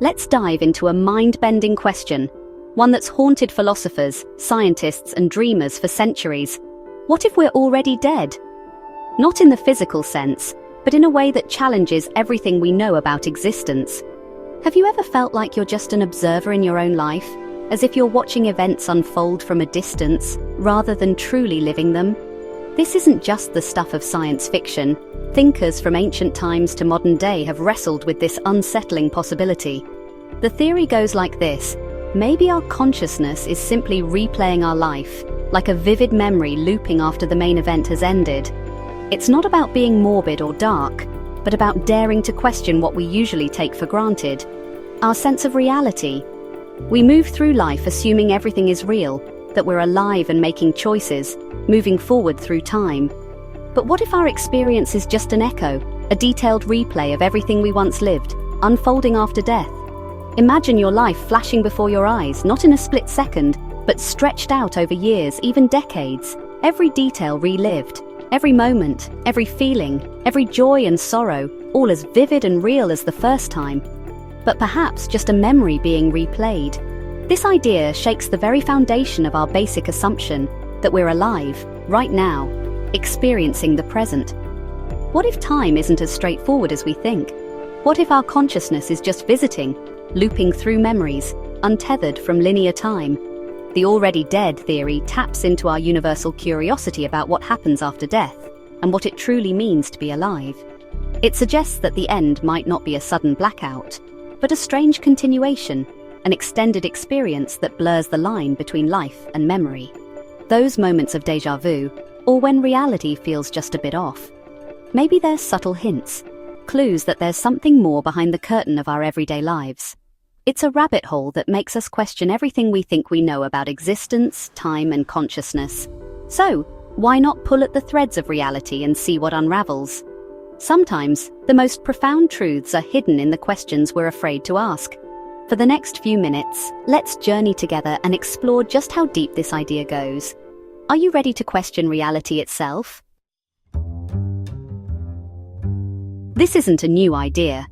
Let's dive into a mind-bending question, one that's haunted philosophers, scientists, and dreamers for centuries. What if we're already dead? Not in the physical sense, but in a way that challenges everything we know about existence. Have you ever felt like you're just an observer in your own life, as if you're watching events unfold from a distance, rather than truly living them? This isn't just the stuff of science fiction. Thinkers from ancient times to modern day have wrestled with this unsettling possibility. The theory goes like this: maybe our consciousness is simply replaying our life, like a vivid memory looping after the main event has ended. It's not about being morbid or dark, but about daring to question what we usually take for granted: our sense of reality. We move through life assuming everything is real, that we're alive and making choices, moving forward through time. But what if our experience is just an echo, a detailed replay of everything we once lived, unfolding after death? Imagine your life flashing before your eyes, not in a split second, but stretched out over years, even decades. Every detail relived, every moment, every feeling, every joy and sorrow, all as vivid and real as the first time. But perhaps just a memory being replayed. This idea shakes the very foundation of our basic assumption that we're alive, right now, experiencing the present. What if time isn't as straightforward as we think? What if our consciousness is just visiting, looping through memories, untethered from linear time? The already dead theory taps into our universal curiosity about what happens after death and what it truly means to be alive. It suggests that the end might not be a sudden blackout, but a strange continuation, an extended experience that blurs the line between life and memory. Those moments of déjà vu, or when reality feels just a bit off. Maybe they're subtle hints, clues that there's something more behind the curtain of our everyday lives. It's a rabbit hole that makes us question everything we think we know about existence, time, and consciousness. So, why not pull at the threads of reality and see what unravels? Sometimes, the most profound truths are hidden in the questions we're afraid to ask. For the next few minutes, let's journey together and explore just how deep this idea goes. Are you ready to question reality itself? This isn't a new idea.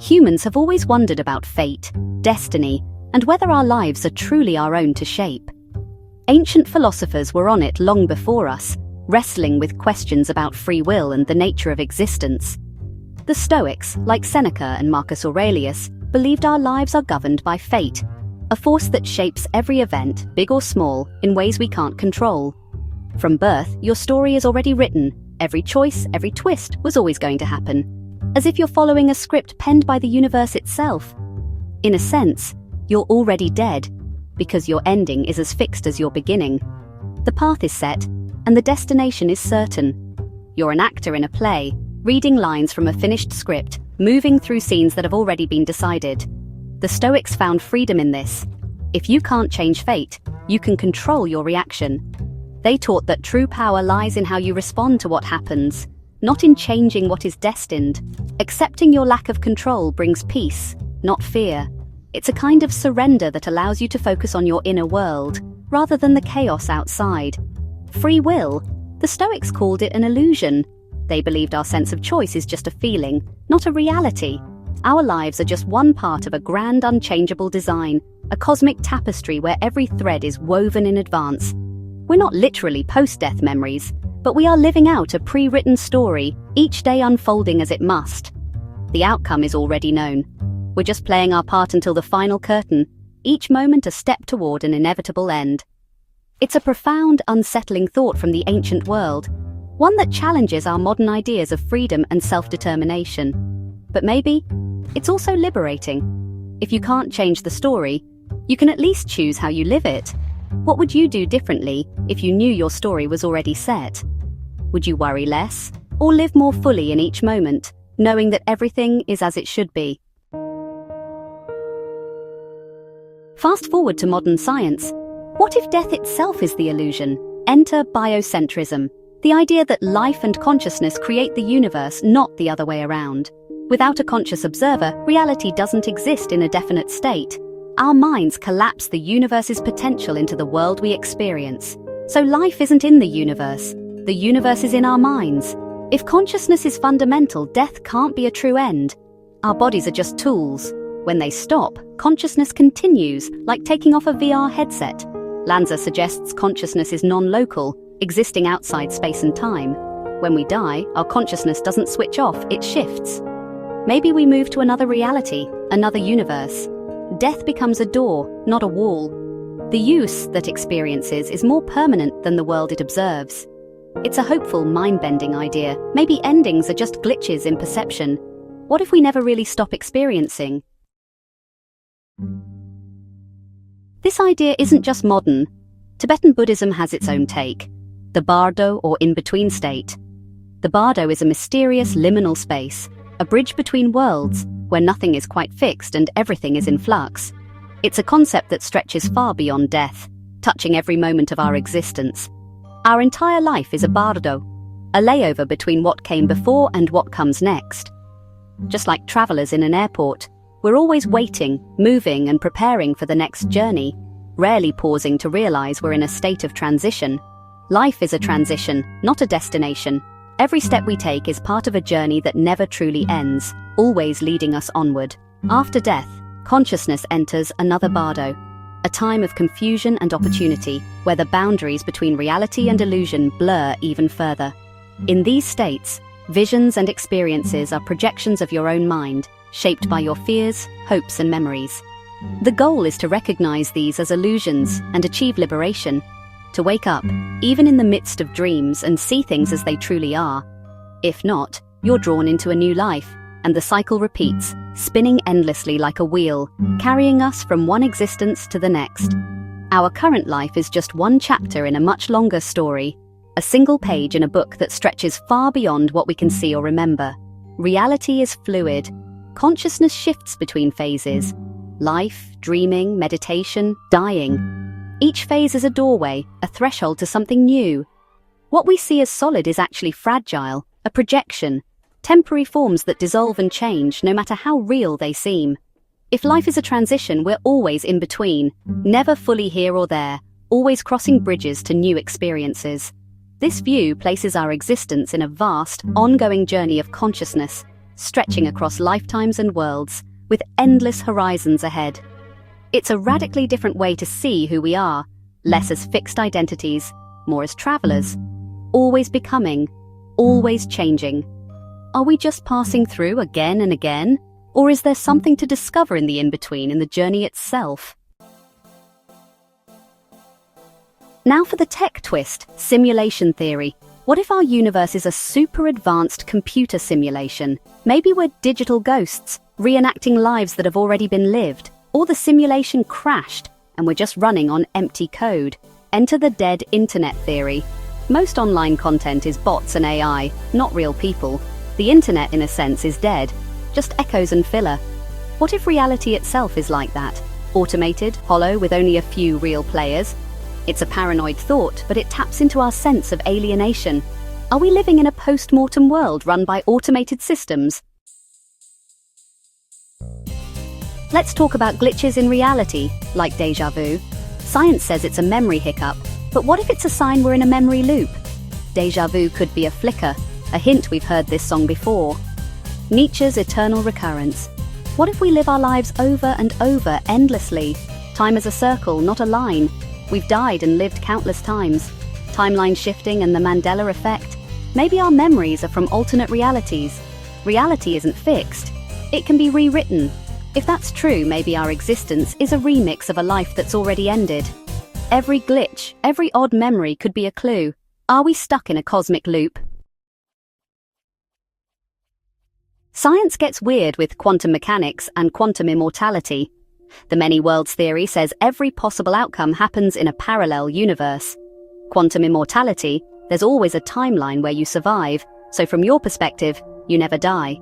Humans have always wondered about fate, destiny, and whether our lives are truly our own to shape. Ancient philosophers were on it long before us, wrestling with questions about free will and the nature of existence. The Stoics, like Seneca and Marcus Aurelius, believed our lives are governed by fate, a force that shapes every event, big or small, in ways we can't control. From birth, your story is already written. Every choice, every twist was always going to happen, as if you're following a script penned by the universe itself. In a sense, you're already dead, because your ending is as fixed as your beginning. The path is set, and the destination is certain. You're an actor in a play, reading lines from a finished script, moving through scenes that have already been decided. The Stoics found freedom in this. If you can't change fate, you can control your reaction. They taught that true power lies in how you respond to what happens, not in changing what is destined. Accepting your lack of control brings peace, not fear. It's a kind of surrender that allows you to focus on your inner world, rather than the chaos outside. Free will? The Stoics called it an illusion. They believed our sense of choice is just a feeling, not a reality. Our lives are just one part of a grand, unchangeable design, a cosmic tapestry where every thread is woven in advance. We're not literally post-death memories, but we are living out a pre-written story, each day unfolding as it must. The outcome is already known. We're just playing our part until the final curtain, each moment a step toward an inevitable end. It's a profound, unsettling thought from the ancient world, one that challenges our modern ideas of freedom and self-determination. But maybe it's also liberating. If you can't change the story, you can at least choose how you live it. What would you do differently if you knew your story was already set? Would you worry less, or live more fully in each moment, knowing that everything is as it should be? Fast forward to modern science. What if death itself is the illusion? Enter biocentrism, the idea that life and consciousness create the universe, not the other way around. Without a conscious observer, reality doesn't exist in a definite state. Our minds collapse the universe's potential into the world we experience. So life isn't in the universe is in our minds. If consciousness is fundamental, death can't be a true end. Our bodies are just tools. When they stop, consciousness continues, like taking off a VR headset. Lanza suggests consciousness is non-local, existing outside space and time. When we die, our consciousness doesn't switch off, it shifts. Maybe we move to another reality, another universe. Death becomes a door, not a wall. The use that experiences is more permanent than the world it observes. It's a hopeful, mind-bending idea. Maybe endings are just glitches in perception. What if we never really stop experiencing? This idea isn't just modern. Tibetan Buddhism has its own take, the Bardo, or in-between state. The Bardo is a mysterious liminal space, a bridge between worlds, where nothing is quite fixed and everything is in flux. It's a concept that stretches far beyond death, touching every moment of our existence. Our entire life is a Bardo, a layover between what came before and what comes next. Just like travelers in an airport, we're always waiting, moving and preparing for the next journey, rarely pausing to realize we're in a state of transition. Life is a transition, not a destination. Every step we take is part of a journey that never truly ends, always leading us onward. After death, consciousness enters another Bardo, a time of confusion and opportunity, where the boundaries between reality and illusion blur even further. In these states, visions and experiences are projections of your own mind, shaped by your fears, hopes and memories. The goal is to recognize these as illusions and achieve liberation, to wake up, even in the midst of dreams, and see things as they truly are. If not, you're drawn into a new life, and the cycle repeats, spinning endlessly like a wheel, carrying us from one existence to the next. Our current life is just one chapter in a much longer story, a single page in a book that stretches far beyond what we can see or remember. Reality is fluid. Consciousness shifts between phases: life, dreaming, meditation, dying. Each phase is a doorway, a threshold to something new. What we see as solid is actually fragile, a projection, temporary forms that dissolve and change no matter how real they seem. If life is a transition, we're always in between, never fully here or there, always crossing bridges to new experiences. This view places our existence in a vast, ongoing journey of consciousness, stretching across lifetimes and worlds, with endless horizons ahead. It's a radically different way to see who we are, less as fixed identities, more as travelers, always becoming, always changing. Are we just passing through again and again, or is there something to discover in the in-between, in the journey itself? Now for the tech twist, simulation theory. What if our universe is a super advanced computer simulation? Maybe we're digital ghosts, reenacting lives that have already been lived. Or the simulation crashed, and we're just running on empty code. Enter the dead internet theory. Most online content is bots and AI, not real people. The internet, in a sense, is dead, just echoes and filler. What if reality itself is like that? Automated, hollow, with only a few real players? It's a paranoid thought, but it taps into our sense of alienation. Are we living in a post-mortem world run by automated systems? Let's talk about glitches in reality, like déjà vu. Science says it's a memory hiccup, but what if it's a sign we're in a memory loop? Déjà vu could be a flicker, a hint we've heard this song before. Nietzsche's eternal recurrence. What if we live our lives over and over, endlessly? Time is a circle, not a line. We've died and lived countless times. Timeline shifting and the Mandela effect. Maybe our memories are from alternate realities. Reality isn't fixed. It can be rewritten. If that's true, maybe our existence is a remix of a life that's already ended. Every glitch, every odd memory could be a clue. Are we stuck in a cosmic loop? Science gets weird with quantum mechanics and quantum immortality. The many worlds theory says every possible outcome happens in a parallel universe. Quantum immortality, there's always a timeline where you survive, so from your perspective, you never die.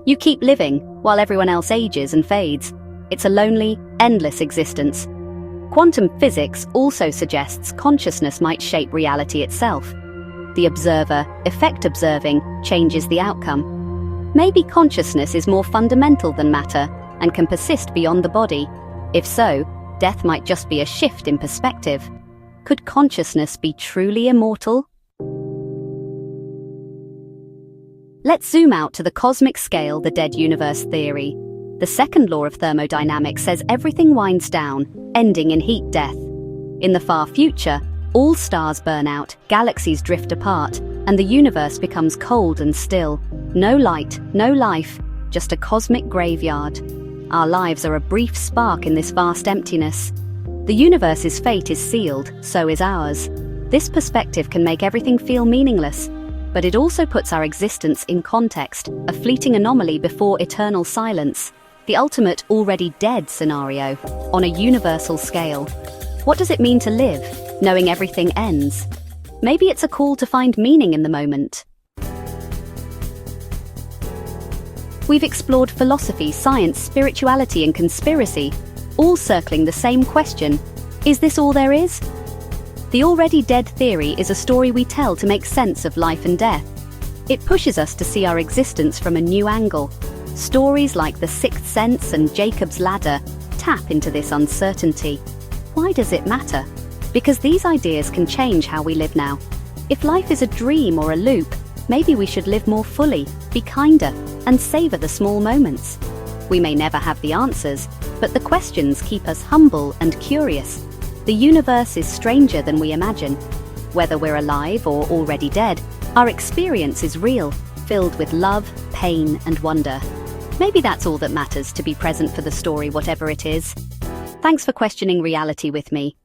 You keep living, while everyone else ages and fades. It's a lonely, endless existence. Quantum physics also suggests consciousness might shape reality itself. The observer, effect observing, changes the outcome. Maybe consciousness is more fundamental than matter and can persist beyond the body. If so, death might just be a shift in perspective. Could consciousness be truly immortal? Let's zoom out to the cosmic scale, the dead universe theory. The second law of thermodynamics says everything winds down, ending in heat death. In the far future, all stars burn out, galaxies drift apart, and the universe becomes cold and still. No light, no life, just a cosmic graveyard. Our lives are a brief spark in this vast emptiness. The universe's fate is sealed, so is ours. This perspective can make everything feel meaningless, but it also puts our existence in context, a fleeting anomaly before eternal silence, the ultimate already dead scenario, on a universal scale. What does it mean to live, knowing everything ends? Maybe it's a call to find meaning in the moment. We've explored philosophy, science, spirituality, and conspiracy, all circling the same question: is this all there is? The already dead theory is a story we tell to make sense of life and death. It pushes us to see our existence from a new angle. Stories like The Sixth Sense and Jacob's Ladder tap into this uncertainty. Why does it matter? Because these ideas can change how we live now. If life is a dream or a loop, maybe we should live more fully, be kinder, and savor the small moments. We may never have the answers, but the questions keep us humble and curious. The universe is stranger than we imagine. Whether we're alive or already dead, our experience is real, filled with love, pain, and wonder. Maybe that's all that matters, to be present for the story, whatever it is. Thanks for questioning reality with me.